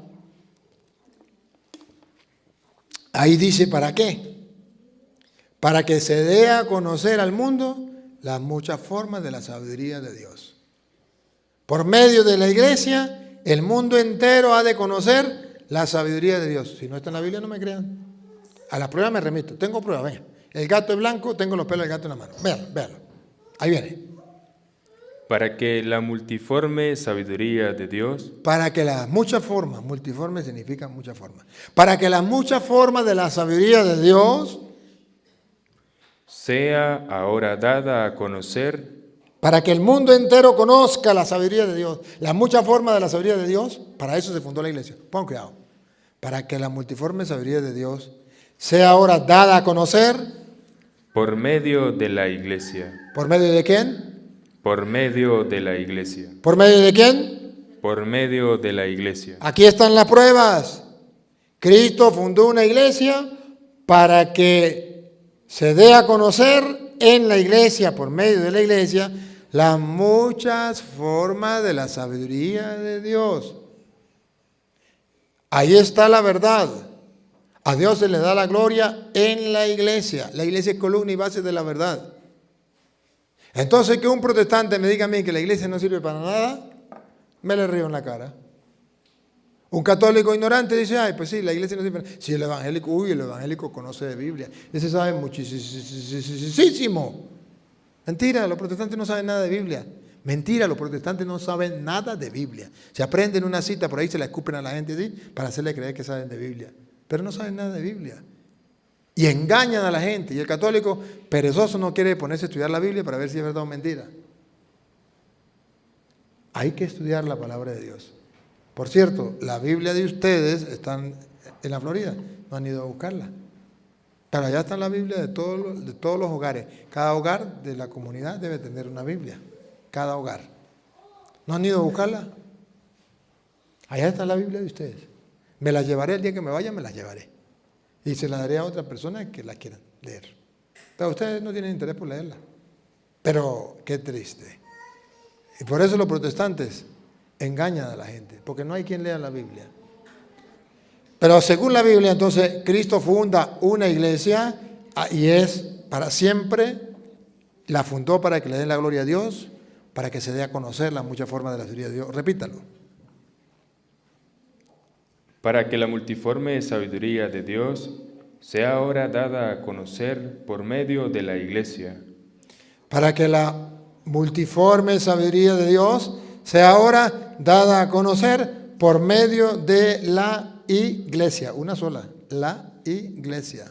Speaker 1: ahí dice ¿para qué? Para que se dé a conocer al mundo las muchas formas de la sabiduría de Dios. Por medio de la iglesia, el mundo entero ha de conocer la sabiduría de Dios. Si no está en la Biblia, no me crean. A la prueba me remito. Tengo prueba, vean. El gato es blanco, tengo los pelos del gato en la mano. Véanlo. Ahí viene.
Speaker 3: Para que la multiforme sabiduría de Dios.
Speaker 1: Para que las muchas formas, multiforme significa muchas formas. Para que las muchas formas de la sabiduría de Dios
Speaker 3: sea ahora dada a conocer.
Speaker 1: Para que el mundo entero conozca la sabiduría de Dios, las muchas formas de la sabiduría de Dios, para eso se fundó la iglesia. Pongan cuidado. Para que la multiforme sabiduría de Dios sea ahora dada a conocer.
Speaker 3: Por medio de la iglesia.
Speaker 1: ¿Por medio de quién?
Speaker 3: Por medio de la iglesia.
Speaker 1: ¿Por medio de quién?
Speaker 3: Por medio de la iglesia.
Speaker 1: Aquí están las pruebas. Cristo fundó una iglesia para que se dé a conocer en la iglesia, por medio de la iglesia, las muchas formas de la sabiduría de Dios. Ahí está la verdad. A Dios se le da la gloria en la iglesia. La iglesia es columna y base de la verdad. Entonces, que un protestante me diga a mí que la iglesia no sirve para nada, me le río en la cara. Un católico ignorante dice, ay, pues sí, la iglesia no sirve para nada. Si el evangélico conoce de Biblia. Ese sabe muchísimo. Mentira, los protestantes no saben nada de Biblia. Mentira, los protestantes no saben nada de Biblia. Se aprenden una cita, por ahí se la escupen a la gente así, para hacerle creer que saben de Biblia. Pero no saben nada de Biblia. Y engañan a la gente. Y el católico perezoso no quiere ponerse a estudiar la Biblia para ver si es verdad o mentira. Hay que estudiar la palabra de Dios. Por cierto, la Biblia de ustedes está en la Florida. No han ido a buscarla. Pero allá está la Biblia de todos los hogares. Cada hogar de la comunidad debe tener una Biblia. Cada hogar. ¿No han ido a buscarla? Allá está la Biblia de ustedes. Me la llevaré el día que me vaya, me la llevaré. Y se la daré a otras personas que la quieran leer. Pero ustedes no tienen interés por leerla. Pero qué triste. Y por eso los protestantes engañan a la gente, porque no hay quien lea la Biblia. Pero según la Biblia, entonces, Cristo funda una iglesia y es para siempre. La fundó para que le den la gloria a Dios, para que se dé a conocer las muchas formas de la sabiduría de Dios. Repítalo.
Speaker 3: Para que la multiforme sabiduría de Dios sea ahora dada a conocer por medio de la iglesia.
Speaker 1: Para que la multiforme sabiduría de Dios sea ahora dada a conocer por medio de la iglesia. Una sola, la iglesia.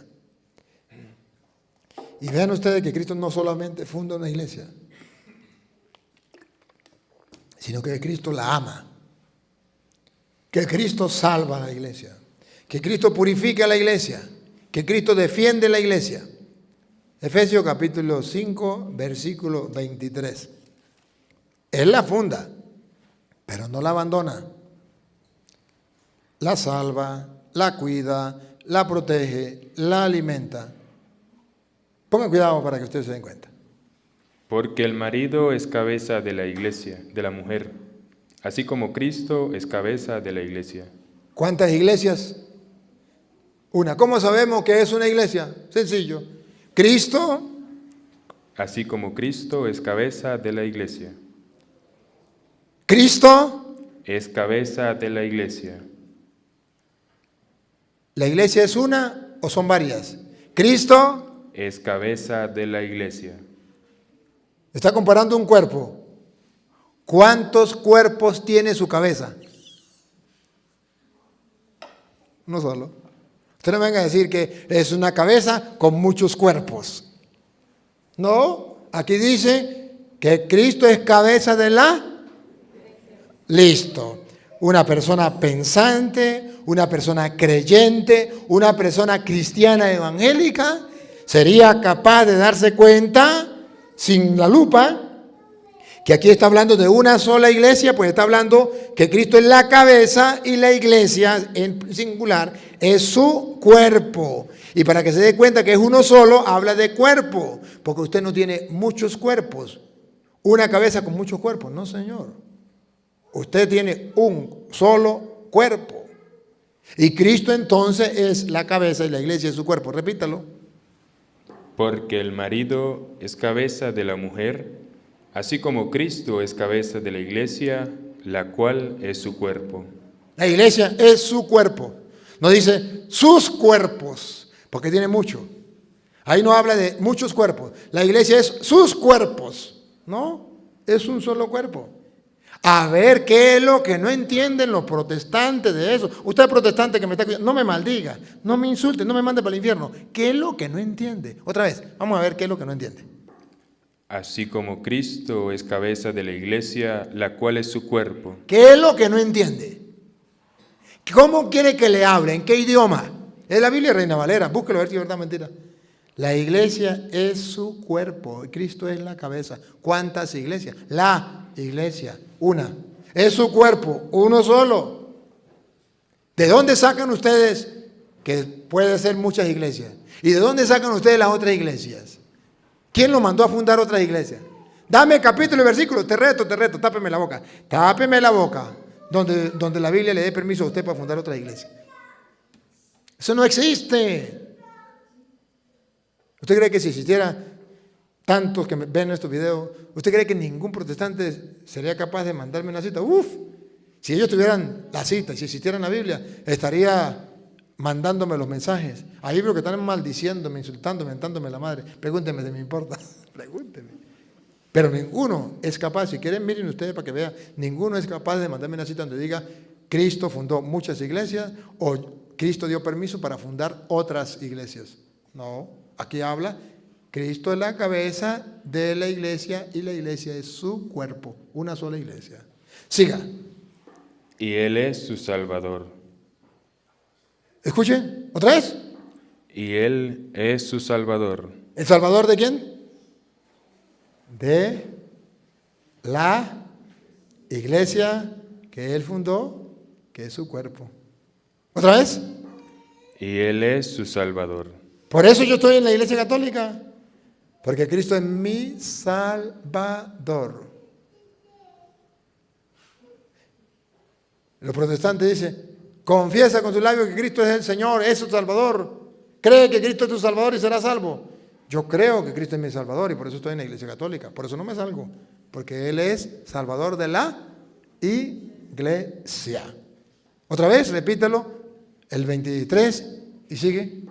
Speaker 1: Y vean ustedes que Cristo no solamente funda una iglesia, sino que Cristo la ama. Que Cristo salva a la iglesia, que Cristo purifica a la iglesia, que Cristo defiende la iglesia. Efesios capítulo 5, versículo 23. Él la funda, pero no la abandona. La salva, la cuida, la protege, la alimenta. Pongan cuidado para que ustedes se den cuenta.
Speaker 3: Porque el marido es cabeza de la iglesia, de la mujer, así como Cristo es cabeza de la iglesia.
Speaker 1: ¿Cuántas iglesias? Una. ¿Cómo sabemos que es una iglesia? Sencillo. Cristo,
Speaker 3: así como Cristo es cabeza de la iglesia.
Speaker 1: Cristo,
Speaker 3: Es cabeza de la iglesia.
Speaker 1: ¿la iglesia es una o son varias? Cristo
Speaker 3: Es cabeza de la iglesia.
Speaker 1: está comparando un cuerpo. ¿Cuántos cuerpos tiene su cabeza? Uno solo. Usted no me venga a decir que es una cabeza con muchos cuerpos. No, aquí dice que Cristo es cabeza de la... Listo. Una persona pensante, una persona creyente, una persona cristiana evangélica sería capaz de darse cuenta, sin la lupa, que aquí está hablando de una sola iglesia, pues está hablando que Cristo es la cabeza y la iglesia en singular es su cuerpo. Y para que se dé cuenta que es uno solo, habla de cuerpo, porque usted no tiene muchos cuerpos. Una cabeza con muchos cuerpos, no señor. Usted tiene un solo cuerpo. Y Cristo entonces es la cabeza y la iglesia es su cuerpo. Repítalo.
Speaker 3: Porque el marido es cabeza de la mujer, así como Cristo es cabeza de la iglesia, la cual es su cuerpo.
Speaker 1: La iglesia es su cuerpo. No dice sus cuerpos, porque tiene mucho. Ahí no habla de muchos cuerpos. La iglesia es sus cuerpos. No, es un solo cuerpo. A ver qué es lo que no entienden los protestantes de eso. Usted es protestante que me está escuchando, no me maldiga, no me insulte, no me mande para el infierno. ¿Qué es lo que no entiende? Otra vez, vamos a ver qué es lo que no entiende.
Speaker 3: Así como Cristo es cabeza de la iglesia, la cual es su cuerpo.
Speaker 1: ¿Qué es lo que no entiende? ¿Cómo quiere que le hable? ¿En qué idioma? Es la Biblia Reina Valera, búsquelo a ver si es verdad o mentira. La iglesia es su cuerpo, Cristo es la cabeza. ¿Cuántas iglesias? La iglesia, una. Es su cuerpo, uno solo. ¿De dónde sacan ustedes que puede ser muchas iglesias? ¿Y de dónde sacan ustedes las otras iglesias? ¿Quién lo mandó a fundar otras iglesias? Dame capítulo y versículo, te reto, tápeme la boca. Tápeme la boca, donde la Biblia le dé permiso a usted para fundar otra iglesia. Eso no existe. ¿Usted cree que si existiera tantos que ven estos videos, usted cree que ningún protestante sería capaz de mandarme una cita? Uf, si ellos tuvieran la cita, si existiera en la Biblia, estaría mandándome los mensajes. Ahí veo que están maldiciéndome, insultándome, mentándome la madre. Pregúnteme, si me importa. Pregúnteme. Pero ninguno es capaz, si quieren miren ustedes para que vean, ninguno es capaz de mandarme una cita donde diga Cristo fundó muchas iglesias o Cristo dio permiso para fundar otras iglesias. No, aquí habla, Cristo es la cabeza de la iglesia y la iglesia es su cuerpo, una sola iglesia. Siga.
Speaker 3: Y Él es su Salvador.
Speaker 1: Escuchen, otra vez.
Speaker 3: Y Él es su Salvador.
Speaker 1: ¿El Salvador de quién? De la iglesia que Él fundó, que es su cuerpo. ¿Otra vez?
Speaker 3: Y Él es su Salvador.
Speaker 1: Por eso yo estoy en la iglesia católica, porque Cristo es mi Salvador. Los protestantes dicen, confiesa con tus labios que Cristo es el Señor, es su Salvador. Cree que Cristo es tu Salvador y serás salvo. Yo creo que Cristo es mi Salvador y por eso estoy en la iglesia católica. Por eso no me salgo, porque Él es Salvador de la iglesia. Otra vez, repítelo, el 23 y sigue.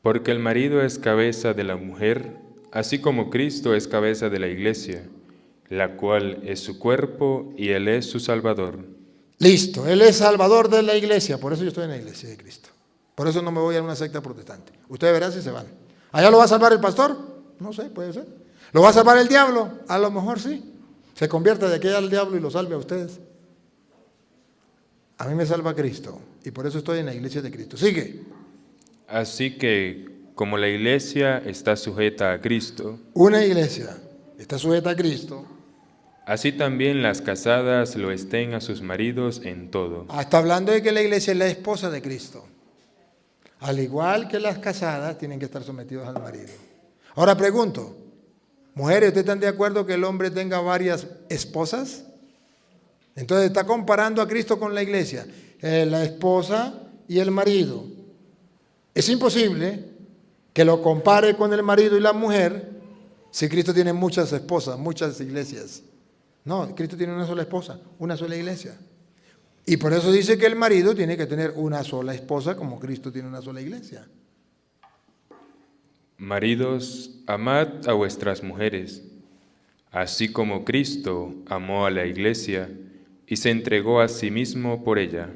Speaker 3: Porque el marido es cabeza de la mujer, así como Cristo es cabeza de la iglesia, la cual es su cuerpo y Él es su Salvador.
Speaker 1: Listo, Él es Salvador de la iglesia, por eso yo estoy en la iglesia de Cristo. Por eso no me voy a una secta protestante. Ustedes verán si se van. ¿Allá lo va a salvar el pastor? No sé, puede ser. ¿Lo va a salvar el diablo? A lo mejor sí. Se convierte de aquí al diablo y lo salve a ustedes. A mí me salva Cristo y por eso estoy en la iglesia de Cristo. Sigue.
Speaker 3: Así que, como la iglesia está sujeta a Cristo,
Speaker 1: Una iglesia está sujeta a Cristo.
Speaker 3: así también las casadas lo estén a sus maridos en todo.
Speaker 1: Está hablando de que la iglesia es la esposa de Cristo. Al igual que las casadas tienen que estar sometidos al marido. Ahora pregunto, mujeres, ¿ustedes están de acuerdo que el hombre tenga varias esposas? Entonces está comparando a Cristo con la iglesia. la esposa y el marido. Es imposible que lo compare con el marido y la mujer si Cristo tiene muchas esposas, muchas iglesias. No, Cristo tiene una sola esposa, una sola iglesia. Y por eso dice que el marido tiene que tener una sola esposa como Cristo tiene una sola iglesia.
Speaker 3: Maridos, amad a vuestras mujeres, así como Cristo amó a la iglesia y se entregó a sí mismo por ella.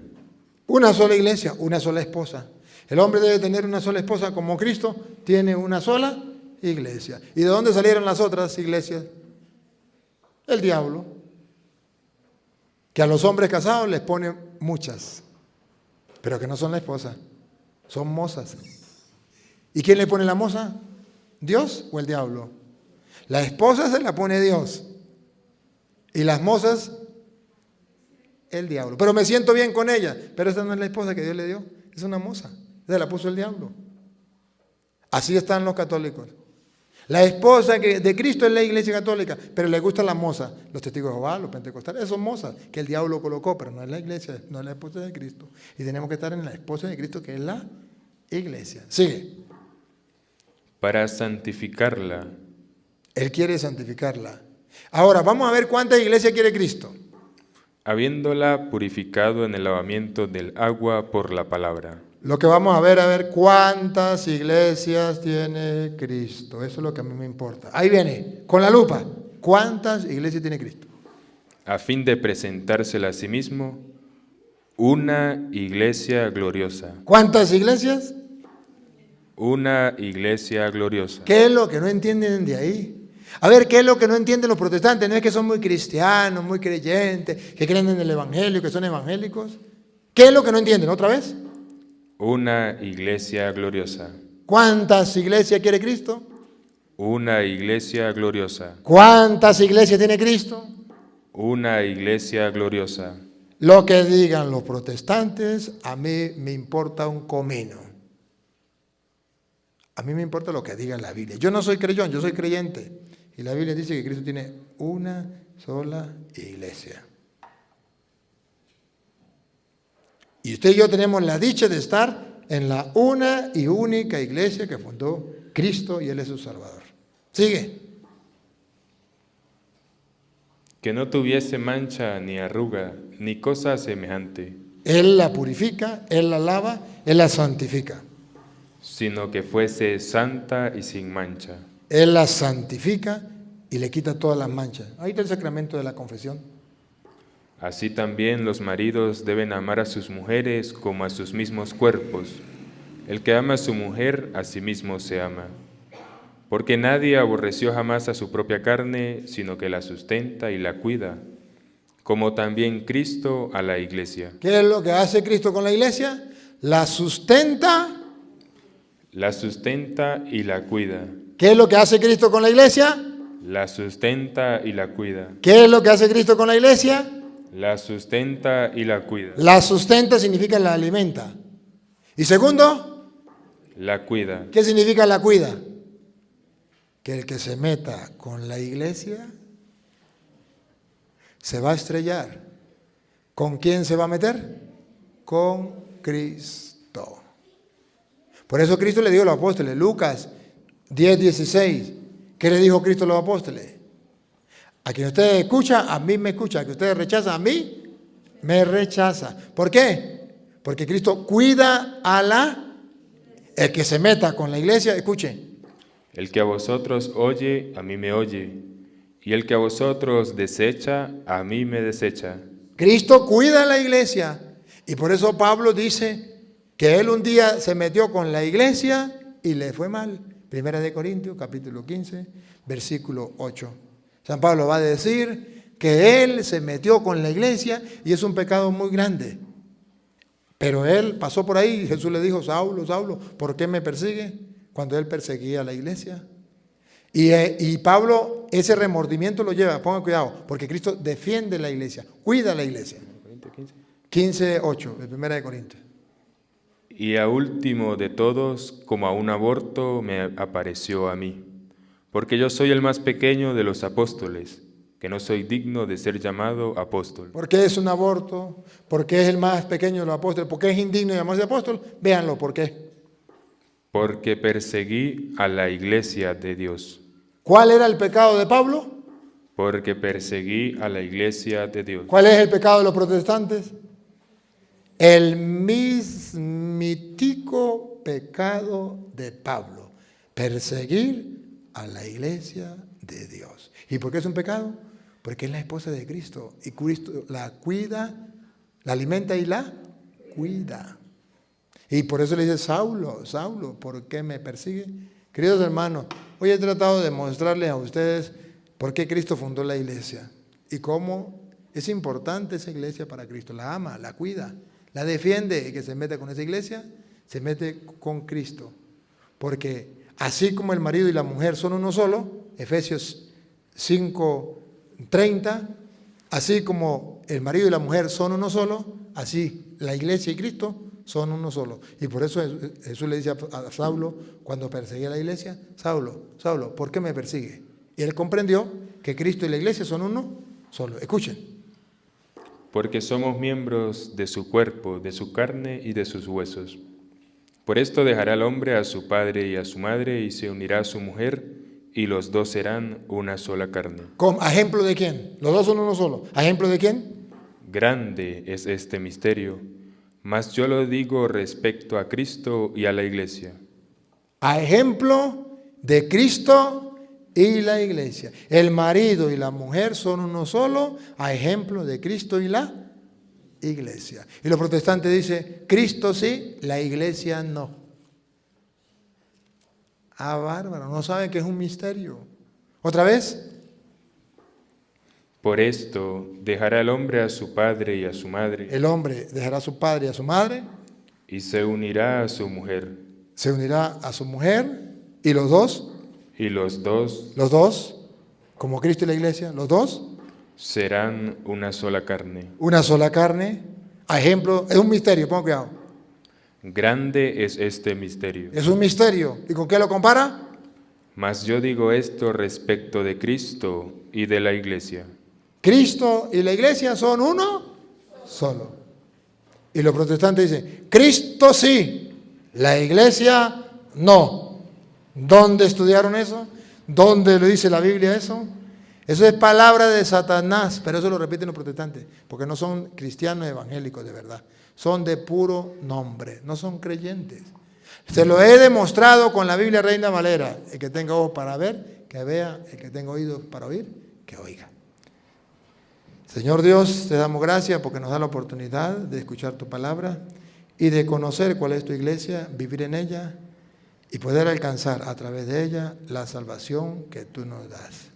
Speaker 1: Una sola iglesia, una sola esposa. El hombre debe tener una sola esposa como Cristo tiene una sola iglesia. ¿Y de dónde salieron las otras iglesias? El diablo, que a los hombres casados les pone muchas, pero que no son la esposa, son mozas. ¿Y quién le pone la moza? ¿Dios o el diablo? La esposa se la pone Dios y las mozas el diablo. Pero me siento bien con ella, pero esa no es la esposa que Dios le dio, es una moza, se la puso el diablo. Así están los católicos. La esposa de Cristo es la iglesia católica, pero le gusta la moza, los testigos de Jehová, los pentecostales, esos mozas que el diablo colocó, pero no es la iglesia, no es la esposa de Cristo. Y tenemos que estar en la esposa de Cristo, que es la iglesia. Sigue.
Speaker 3: Para santificarla.
Speaker 1: Él quiere santificarla. Ahora, vamos a ver cuánta iglesia quiere Cristo.
Speaker 3: Habiéndola purificado en el lavamiento del agua por la palabra.
Speaker 1: Lo que vamos a ver cuántas iglesias tiene Cristo. Eso es lo que a mí me importa. Ahí viene, con la lupa. ¿Cuántas iglesias tiene Cristo?
Speaker 3: A fin de presentársela a sí mismo una iglesia gloriosa.
Speaker 1: ¿Cuántas iglesias?
Speaker 3: Una iglesia gloriosa.
Speaker 1: ¿Qué es lo que no entienden de ahí? A ver, ¿qué es lo que no entienden los protestantes? No es que son muy cristianos, muy creyentes, que creen en el evangelio, que son evangélicos. ¿Qué es lo que no entienden? ¿Otra vez?
Speaker 3: Una iglesia gloriosa.
Speaker 1: ¿Cuántas iglesias quiere Cristo?
Speaker 3: Una iglesia gloriosa.
Speaker 1: ¿Cuántas iglesias tiene Cristo?
Speaker 3: Una iglesia gloriosa.
Speaker 1: Lo que digan los protestantes, a mí me importa un comino. A mí me importa lo que diga la Biblia. Yo no soy creyón, yo soy creyente. Y la Biblia dice que Cristo tiene una sola iglesia. Y usted y yo tenemos la dicha de estar en la una y única iglesia que fundó Cristo y Él es su Salvador. Sigue.
Speaker 3: Que no tuviese mancha ni arruga ni cosa semejante.
Speaker 1: Él la purifica, Él la lava, Él la santifica.
Speaker 3: Sino que fuese santa y sin mancha.
Speaker 1: Él la santifica y le quita todas las manchas. Ahí está el sacramento de la confesión.
Speaker 3: Así también los maridos deben amar a sus mujeres como a sus mismos cuerpos. El que ama a su mujer, a sí mismo se ama. Porque nadie aborreció jamás a su propia carne, sino que la sustenta y la cuida, como también Cristo a la iglesia.
Speaker 1: ¿Qué es lo que hace Cristo con la iglesia? La sustenta.
Speaker 3: La sustenta y la cuida.
Speaker 1: ¿Qué es lo que hace Cristo con la iglesia?
Speaker 3: La sustenta y la cuida.
Speaker 1: ¿Qué es lo que hace Cristo con la iglesia?
Speaker 3: La sustenta y la cuida.
Speaker 1: La sustenta significa la alimenta. Y segundo,
Speaker 3: la cuida.
Speaker 1: ¿Qué significa la cuida? Que el que se meta con la iglesia se va a estrellar. ¿Con quién se va a meter? Con Cristo. Por eso Cristo le dijo a los apóstoles, Lucas 10:16, ¿qué le dijo Cristo a los apóstoles? A quien ustedes escuchan, a mí me escucha. A quien ustedes rechazan, a mí me rechaza. ¿Por qué? Porque Cristo cuida el que se meta con la iglesia, escuchen.
Speaker 3: El que a vosotros oye, a mí me oye. Y el que a vosotros desecha, a mí me desecha.
Speaker 1: Cristo cuida a la iglesia. Y por eso Pablo dice que él un día se metió con la iglesia y le fue mal. Primera de Corintios, capítulo 15, versículo 8. San Pablo va a decir que él se metió con la iglesia y es un pecado muy grande. Pero él pasó por ahí y Jesús le dijo, Saulo, Saulo, ¿por qué me persigue? Cuando él perseguía a la iglesia. Y Pablo ese remordimiento lo lleva, pongan cuidado, porque Cristo defiende la iglesia, cuida a la iglesia. 15:8, de Primera de Corintios.
Speaker 3: Y a último de todos, como a un aborto, me apareció a mí, porque yo soy el más pequeño de los apóstoles, que no soy digno de ser llamado apóstol.
Speaker 1: ¿Por qué es un aborto? ¿Por qué es el más pequeño de los apóstoles? ¿Por qué es indigno de llamarse apóstol? Véanlo, ¿por qué?
Speaker 3: Porque perseguí a la iglesia de Dios.
Speaker 1: ¿Cuál era el pecado de Pablo?
Speaker 3: Porque perseguí a la iglesia de Dios.
Speaker 1: ¿Cuál es el pecado de los protestantes? El mismítico pecado de Pablo, perseguir a la iglesia de Dios. ¿Y por qué es un pecado? Porque es la esposa de Cristo y Cristo la cuida, la alimenta y la cuida. Y por eso le dice, Saulo, Saulo, ¿por qué me persigue? Queridos hermanos, hoy he tratado de mostrarles a ustedes por qué Cristo fundó la iglesia y cómo es importante esa iglesia para Cristo. La ama, la cuida, la defiende, y que se mete con esa iglesia, se mete con Cristo. Porque así como el marido y la mujer son uno solo, Efesios 5:30, así como el marido y la mujer son uno solo, así la iglesia y Cristo son uno solo. Y por eso Jesús le dice a Saulo, cuando perseguía a la iglesia, Saulo, Saulo, ¿por qué me persigue? Y él comprendió que Cristo y la iglesia son uno solo. Escuchen.
Speaker 3: Porque somos miembros de su cuerpo, de su carne y de sus huesos. Por esto dejará el hombre a su padre y a su madre y se unirá a su mujer, y los dos serán una sola carne.
Speaker 1: ¿A ejemplo de quién? Los dos son uno solo. ¿A ejemplo de quién?
Speaker 3: Grande es este misterio, mas yo lo digo respecto a Cristo y a la iglesia.
Speaker 1: A ejemplo de Cristo y la iglesia. El marido y la mujer son uno solo, a ejemplo de Cristo y la iglesia. Y los protestantes dicen, Cristo sí, la iglesia no. Ah, bárbaro, no saben que es un misterio. ¿Otra vez?
Speaker 3: Por esto dejará el hombre a su padre y a su madre.
Speaker 1: El hombre dejará a su padre y a su madre.
Speaker 3: Y se unirá a su mujer.
Speaker 1: Se unirá a su mujer. ¿Y los dos?
Speaker 3: Y los dos.
Speaker 1: Los dos, como Cristo y la iglesia, los dos.
Speaker 3: Serán una sola carne.
Speaker 1: Una sola carne. A ejemplo, es un misterio, pongan cuidado.
Speaker 3: Grande es este misterio.
Speaker 1: Es un misterio. ¿Y con qué lo compara?
Speaker 3: Mas yo digo esto respecto de Cristo y de la iglesia.
Speaker 1: Cristo y la iglesia son uno solo. Y los protestantes dicen, Cristo sí, la iglesia no. ¿Dónde estudiaron eso? ¿Dónde lo dice la Biblia eso? Eso es palabra de Satanás, pero eso lo repiten los protestantes, porque no son cristianos evangélicos de verdad. Son de puro nombre, no son creyentes. Se lo he demostrado con la Biblia Reina Valera. El que tenga ojos para ver, que vea. El que tenga oídos para oír, que oiga. Señor Dios, te damos gracias porque nos da la oportunidad de escuchar tu palabra y de conocer cuál es tu iglesia, vivir en ella y poder alcanzar a través de ella la salvación que tú nos das.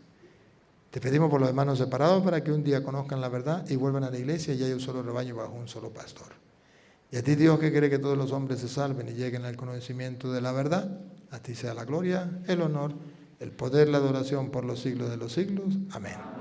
Speaker 1: Te pedimos por los hermanos separados para que un día conozcan la verdad y vuelvan a la iglesia y haya un solo rebaño bajo un solo pastor. Y a ti, Dios, que quiere que todos los hombres se salven y lleguen al conocimiento de la verdad, a ti sea la gloria, el honor, el poder, la adoración por los siglos de los siglos. Amén.